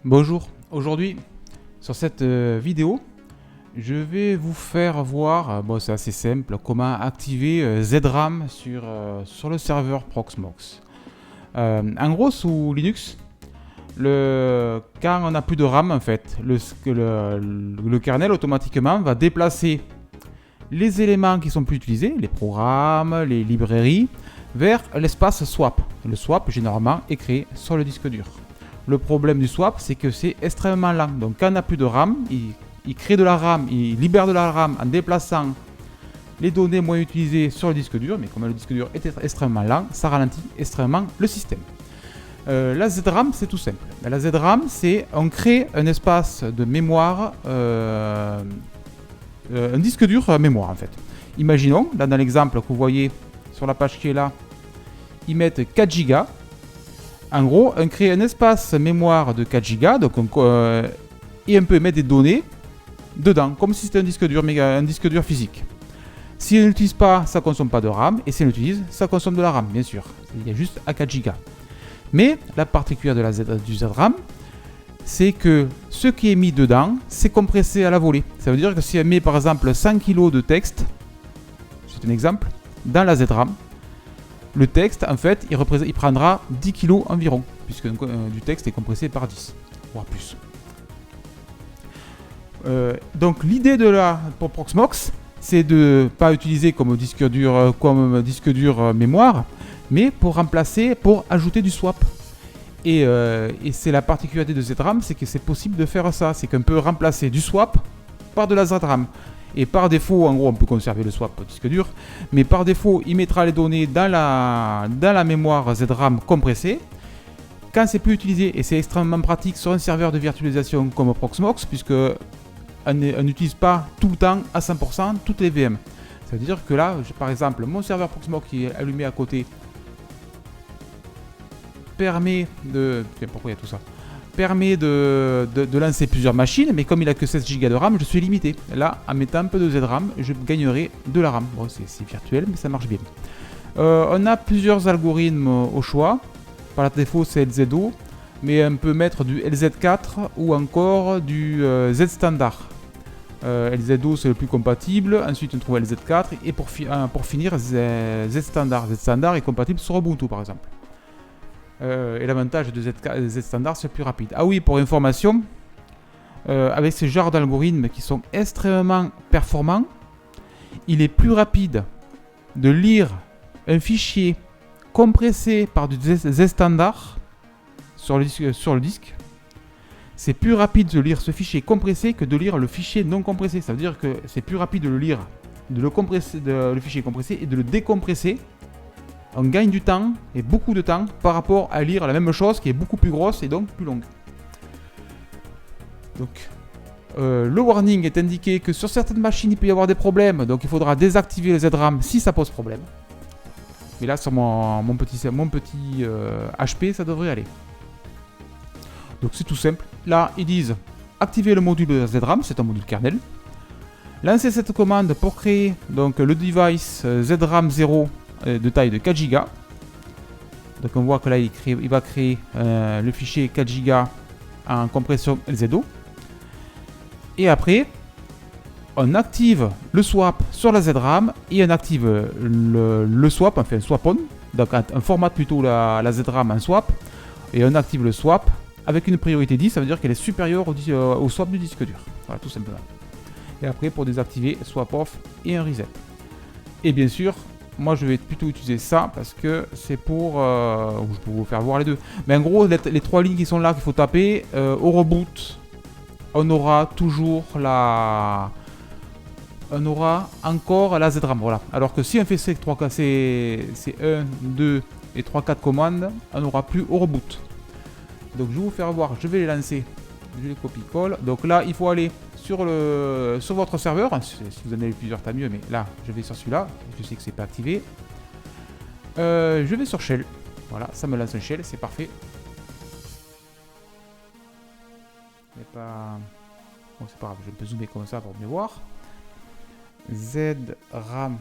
Bonjour, aujourd'hui sur cette vidéo je vais vous faire voir, c'est assez simple, comment activer ZRAM sur le serveur Proxmox. En gros sous Linux, quand on n'a plus de RAM en fait, le kernel automatiquement va déplacer les éléments qui sont plus utilisés, les programmes, les librairies, vers l'espace swap. Le swap généralement est créé sur le disque dur. Le problème du swap, c'est que c'est extrêmement lent. Donc quand on n'a plus de RAM, il crée de la RAM, il libère de la RAM en déplaçant les données moins utilisées sur le disque dur. Mais comme le disque dur est extrêmement lent, ça ralentit extrêmement le système. La ZRAM, c'est tout simple. La ZRAM, c'est on crée un espace de mémoire, un disque dur mémoire en fait. Imaginons, là dans l'exemple que vous voyez sur la page qui est là, ils mettent 4 Go. En gros, on crée un espace mémoire de 4 Go, donc et on peut mettre des données dedans, comme si c'était un disque dur physique. Si on n'utilise pas, ça ne consomme pas de RAM, et si on l'utilise, ça consomme de la RAM, bien sûr. Il y a juste à 4 Go. Mais la particularité du ZRAM, c'est que ce qui est mis dedans, c'est compressé à la volée. Ça veut dire que si on met par exemple 100 kg de texte, c'est un exemple, dans la ZRAM, le texte, en fait, il prendra 10 kg environ, puisque du texte est compressé par 10, voire plus. Donc l'idée pour Proxmox, c'est de ne pas utiliser comme disque dur mémoire, mais pour ajouter du swap. Et c'est la particularité de ZRAM, c'est que c'est possible de faire ça, c'est qu'on peut remplacer du swap par de la ZRAM. Et par défaut, en gros, on peut conserver le swap au disque dur, mais par défaut, il mettra les données dans la mémoire ZRAM compressée. Quand c'est plus utilisé, et c'est extrêmement pratique sur un serveur de virtualisation comme Proxmox, puisque on n'utilise pas tout le temps à 100% toutes les VM. Ça veut dire que là, par exemple, mon serveur Proxmox qui est allumé à côté permet de... Pourquoi il y a tout ça ? Permet de lancer plusieurs machines, mais comme il a que 16 Go de RAM, je suis limité. Là, en mettant un peu de ZRAM, je gagnerai de la RAM. Bon, c'est virtuel, mais ça marche bien. On a plusieurs algorithmes au choix. Par défaut, c'est LZO, mais on peut mettre du LZ4 ou encore du Z standard. LZO, c'est le plus compatible. Ensuite, on trouve LZ4 et pour finir, Z standard. Z standard est compatible sur Ubuntu, par exemple. Et l'avantage de Z standard, c'est plus rapide. Ah oui, pour information, avec ce genre d'algorithmes qui sont extrêmement performants, il est plus rapide de lire un fichier compressé par du Z standard sur le disque. C'est plus rapide de lire ce fichier compressé que de lire le fichier non compressé. Ça veut dire que c'est plus rapide de le lire, le fichier compressé et de le décompresser. On gagne du temps, et beaucoup de temps, par rapport à lire la même chose qui est beaucoup plus grosse et donc plus longue. Donc, le warning est indiqué que sur certaines machines, il peut y avoir des problèmes, donc il faudra désactiver le ZRAM si ça pose problème. Mais là, sur mon petit HP, ça devrait aller. Donc c'est tout simple. Là, ils disent activer le module ZRAM, c'est un module kernel. Lancez cette commande pour créer donc, le device ZRAM 0 de taille de 4 Go. Donc on voit que là il va créer le fichier 4 Go en compression LZO. Et après, on active le swap sur la ZRAM et on active le swap, enfin swap on, donc on formate plutôt la ZRAM en swap et on active le swap avec une priorité 10, ça veut dire qu'elle est supérieure au swap du disque dur. Voilà, tout simplement. Et après, pour désactiver, swap off et un reset. Et bien sûr, moi je vais plutôt utiliser ça parce que c'est pour... je peux vous faire voir les deux. Mais en gros, les trois lignes qui sont là qu'il faut taper, au reboot, on aura toujours on aura encore la ZRAM. Voilà. Alors que si on fait ces 1, 2 et 3, 4 commandes, on n'aura plus au reboot. Donc je vais vous faire voir, je vais les lancer. Je les copie-colle. Donc là, il faut aller sur votre serveur. Si vous en avez plusieurs, tant mieux. Mais là, je vais sur celui-là. Je sais que c'est pas activé. Je vais sur Shell. Voilà, ça me lance un Shell, c'est parfait. Mais pas... Bon, c'est pas grave, je peux zoomer comme ça pour mieux voir. ZRAM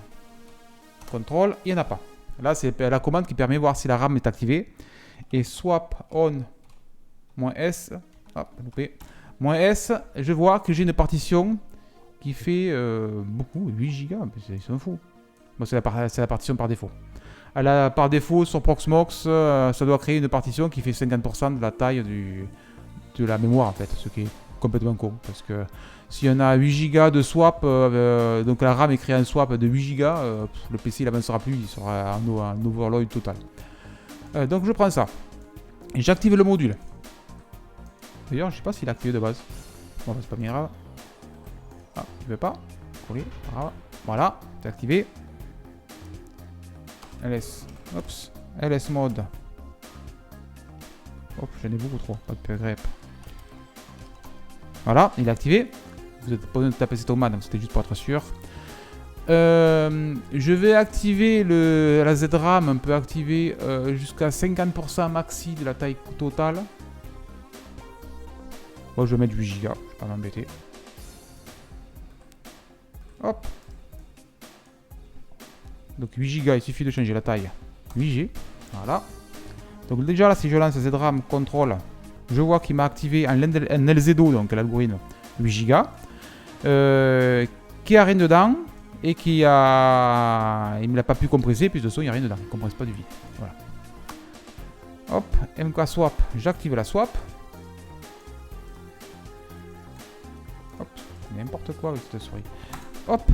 control, il n'y en a pas. Là, c'est la commande qui permet de voir si la RAM est activée. Et swap on -s, Hop, loupé. -S, je vois que j'ai une partition qui fait beaucoup, 8 Go, ils sont fous. Bon, c'est la partition par défaut. Par défaut, sur Proxmox, ça doit créer une partition qui fait 50% de la taille de la mémoire, en fait, ce qui est complètement con. Parce que si on a 8 Go de swap, donc la RAM est créée en swap de 8 Go, le PC il n'avancera plus, il sera en overload total. Donc je prends ça. Et j'active le module. D'ailleurs, je sais pas s'il est activé de base. Bon, c'est pas bien grave. Ah, il veut pas. Coller. Voilà, c'est activé. LS. Oups. LS mode. Hop, j'en ai beaucoup trop. Pas de grep. Voilà, il est activé. Vous n'êtes pas besoin de taper cette commande, donc c'était juste pour être sûr. Je vais activer la ZRAM. On peut activer jusqu'à 50% maxi de la taille totale. Bon, je vais mettre 8 Go, je vais pas m'embêter. Hop. Donc 8 Go, il suffit de changer la taille. 8G. Voilà. Donc déjà là, si je lance ZRAM contrôle, je vois qu'il m'a activé un LZO, donc l'algorithme 8 Go. Qui a rien dedans. Et qui a... Il ne l'a pas pu compresser, puis de toute façon, il n'y a rien dedans. Il ne compresse pas du vide. Voilà. Hop, MK swap. J'active la swap. Hop, n'importe quoi avec cette souris. Hop,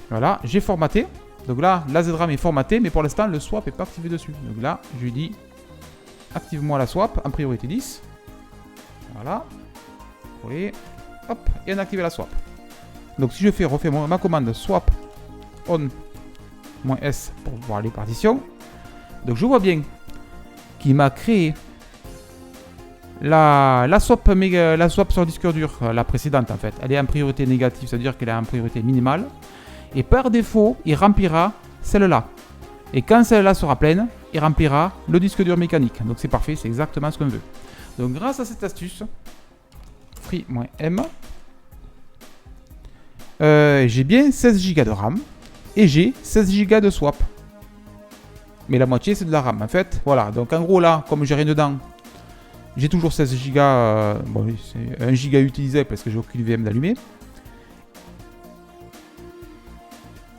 voilà, j'ai formaté. Donc là, la ZRAM est formatée, mais pour l'instant, le swap n'est pas activé dessus. Donc là, je lui dis, active-moi la swap en priorité 10. Voilà. Coller. Hop, et on a activé la swap. Donc si je refais ma commande swap on -S pour voir les partitions. Donc je vois bien qu'il m'a créé la swap sur disque dur, la précédente en fait. Elle est en priorité négative, c'est-à-dire qu'elle est en priorité minimale. Et par défaut, il remplira celle-là. Et quand celle-là sera pleine, il remplira le disque dur mécanique. Donc c'est parfait, c'est exactement ce qu'on veut. Donc grâce à cette astuce, free-m, j'ai bien 16 Go de RAM et j'ai 16 Go de swap. Mais la moitié c'est de la RAM en fait. Voilà, donc en gros là, comme j'ai rien dedans, j'ai toujours 16 Go. Bon, c'est 1 Go utilisé parce que j'ai aucune VM d'allumé.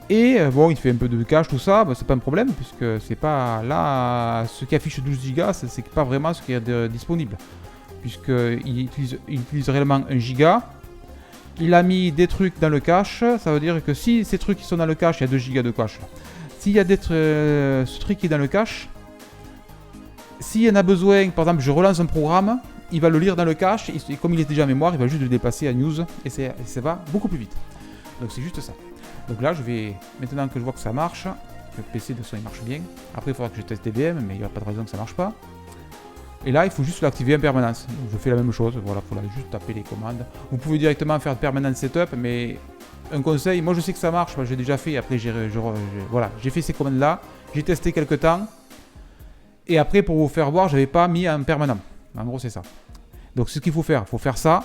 Et bon, il fait un peu de cache, tout ça, bah, c'est pas un problème puisque c'est pas là. Ce qui affiche 12 Go, c'est pas vraiment ce qui est disponible. Puisqu'il utilise réellement 1 Go. Il a mis des trucs dans le cache, ça veut dire que si ces trucs qui sont dans le cache, il y a 2 Go de cache. S'il y a ce truc qui est dans le cache, s'il y en a besoin, par exemple je relance un programme, il va le lire dans le cache, et comme il est déjà en mémoire, il va juste le déplacer à news, et ça va beaucoup plus vite. Donc c'est juste ça. Donc là je vais, maintenant que je vois que ça marche, le PC de toute façon il marche bien, après il faudra que je teste des VM, mais il n'y a pas de raison que ça marche pas. Et là, il faut juste l'activer en permanence. Donc, je fais la même chose. Voilà, il faut juste taper les commandes. Vous pouvez directement faire permanent setup, mais un conseil, moi je sais que ça marche, j'ai déjà fait. Après, voilà, j'ai fait ces commandes-là, j'ai testé quelques temps. Et après, pour vous faire voir, je n'avais pas mis en permanent. En gros, c'est ça. Donc, ce qu'il faut faire ça.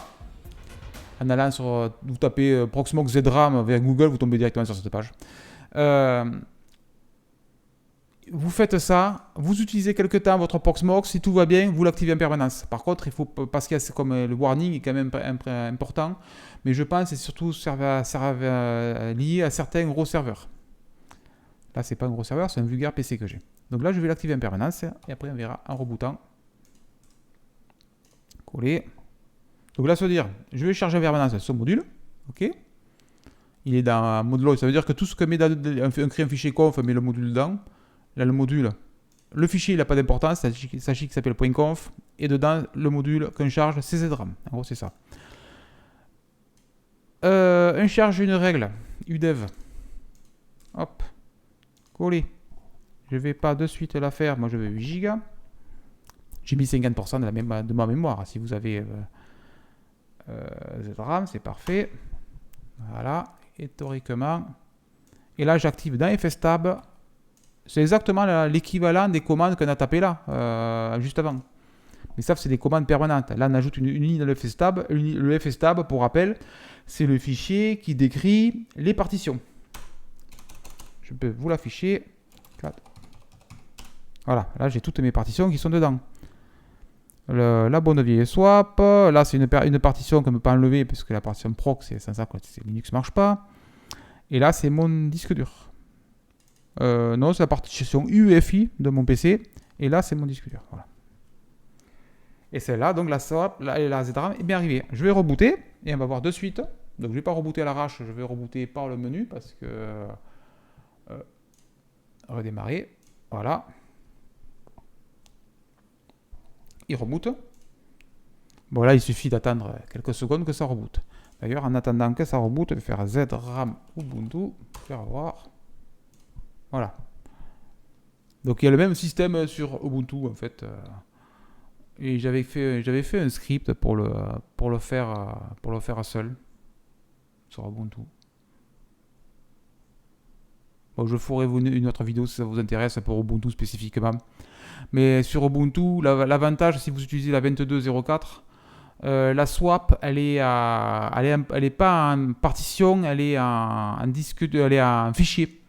En allant sur, vous tapez Proxmox ZRAM vers Google, vous tombez directement sur cette page. Vous faites ça, vous utilisez quelques temps votre Proxmox, si tout va bien, vous l'activez en permanence. Par contre, il faut, parce qu'il y a comme le warning est quand même important, mais je pense que c'est surtout lié à certains gros serveurs. Là, c'est pas un gros serveur, c'est un vulgaire PC que j'ai. Donc là, je vais l'activer en permanence, et après on verra en rebootant. Coller. Donc là, ça veut dire, je vais charger en permanence ce module, ok. Il est dans mode load, ça veut dire que tout ce que met dans on crée un fichier conf, on met le module dedans. Là, le module, le fichier, il n'a pas d'importance, sachez qu'il s'appelle .conf, et dedans, le module qu'on charge, c'est ZRAM. En gros, c'est ça. On charge une règle, udev. Hop, coller. Je ne vais pas de suite la faire, moi je veux 8 Go. J'ai mis 50% de ma mémoire. Si vous avez ZRAM, c'est parfait. Voilà, et théoriquement. Et là, j'active dans FSTab. C'est exactement l'équivalent des commandes qu'on a tapées là, juste avant. Mais ça, c'est des commandes permanentes. Là, on ajoute une ligne dans le FSTab. Le FSTab, pour rappel, c'est le fichier qui décrit les partitions. Je peux vous l'afficher. Voilà, là, j'ai toutes mes partitions qui sont dedans. la bonne vieille swap. Là, c'est une partition qu'on ne peut pas enlever parce que la partition proc, c'est sans ça que Linux ne marche pas. Et là, c'est mon disque dur. Non, c'est la partition UEFI de mon PC. Et là, c'est mon disque dur. Voilà. Et celle-là, donc la swap, la ZRAM est bien arrivée. Je vais rebooter et on va voir de suite. Donc, je ne vais pas rebooter à l'arrache, je vais rebooter par le menu parce que. Redémarrer. Voilà. Il reboot. Bon, là, il suffit d'attendre quelques secondes que ça reboot. D'ailleurs, en attendant que ça reboot, je vais faire ZRAM Ubuntu. Faire voir. Voilà. Donc, il y a le même système sur Ubuntu, en fait. Et j'avais fait un script pour le faire seul sur Ubuntu. Bon, je ferai une autre vidéo si ça vous intéresse pour Ubuntu spécifiquement. Mais sur Ubuntu, l'avantage, si vous utilisez la 22.04, la swap, elle est pas en partition, elle est en disque, elle est en fichier.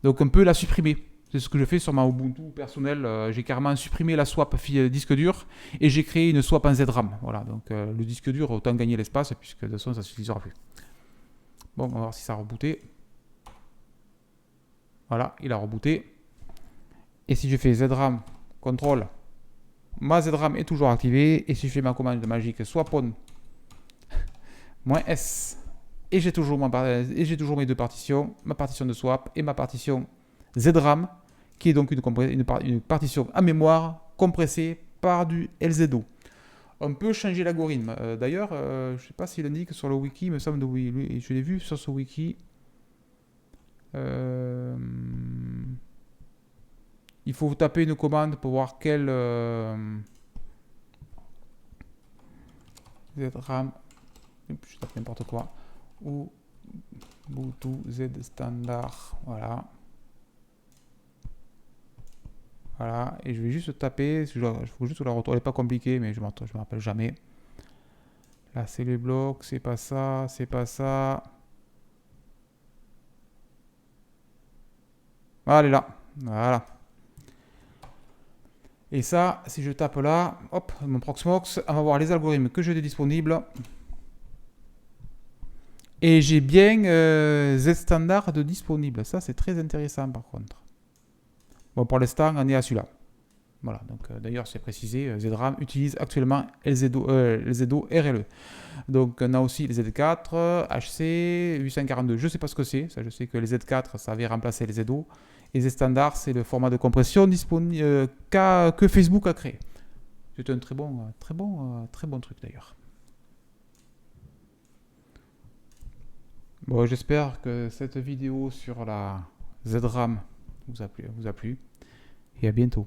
Donc on peut la supprimer. C'est ce que je fais sur ma Ubuntu personnelle. J'ai carrément supprimé la swap disque dur et j'ai créé une swap en ZRAM. Voilà, donc le disque dur, autant gagner l'espace puisque de toute façon ça ne s'utilisera plus. Bon, on va voir si ça a rebooté. Voilà, il a rebooté. Et si je fais ZRAM, CTRL, ma ZRAM est toujours activée. Et si je fais ma commande magique swap on -S, et j'ai toujours mes deux partitions, ma partition de swap et ma partition ZRAM, qui est donc une partition à mémoire compressée par du LZO. On peut changer l'algorithme. D'ailleurs, je ne sais pas s'il indique sur le wiki, il me semble que je l'ai vu sur ce wiki. Il faut taper une commande pour voir quelle ZRAM. Je tape n'importe quoi. Ou Ubuntu Z standard. Voilà. Voilà. Et je vais juste taper. Il faut juste la retourner. Elle n'est pas compliquée, mais je ne me rappelle jamais. Là, c'est les blocs. C'est pas ça. C'est pas ça. Voilà, elle est là. Voilà. Et ça, si je tape là, hop, mon Proxmox, on va voir les algorithmes que j'ai disponibles. Et j'ai bien Z-Standard de disponible. Ça, c'est très intéressant par contre. Bon, pour l'instant, on est à celui-là. Voilà, donc d'ailleurs, c'est précisé, ZRAM utilise actuellement LZO RLE. Donc, on a aussi les Z4, HC, 842. Je ne sais pas ce que c'est. Ça, je sais que les Z4, ça avait remplacé les ZO. Et Z-Standard, c'est le format de compression disponible que Facebook a créé. C'est un très bon truc d'ailleurs. Bon, j'espère que cette vidéo sur la ZRAM vous a plu. Et à bientôt.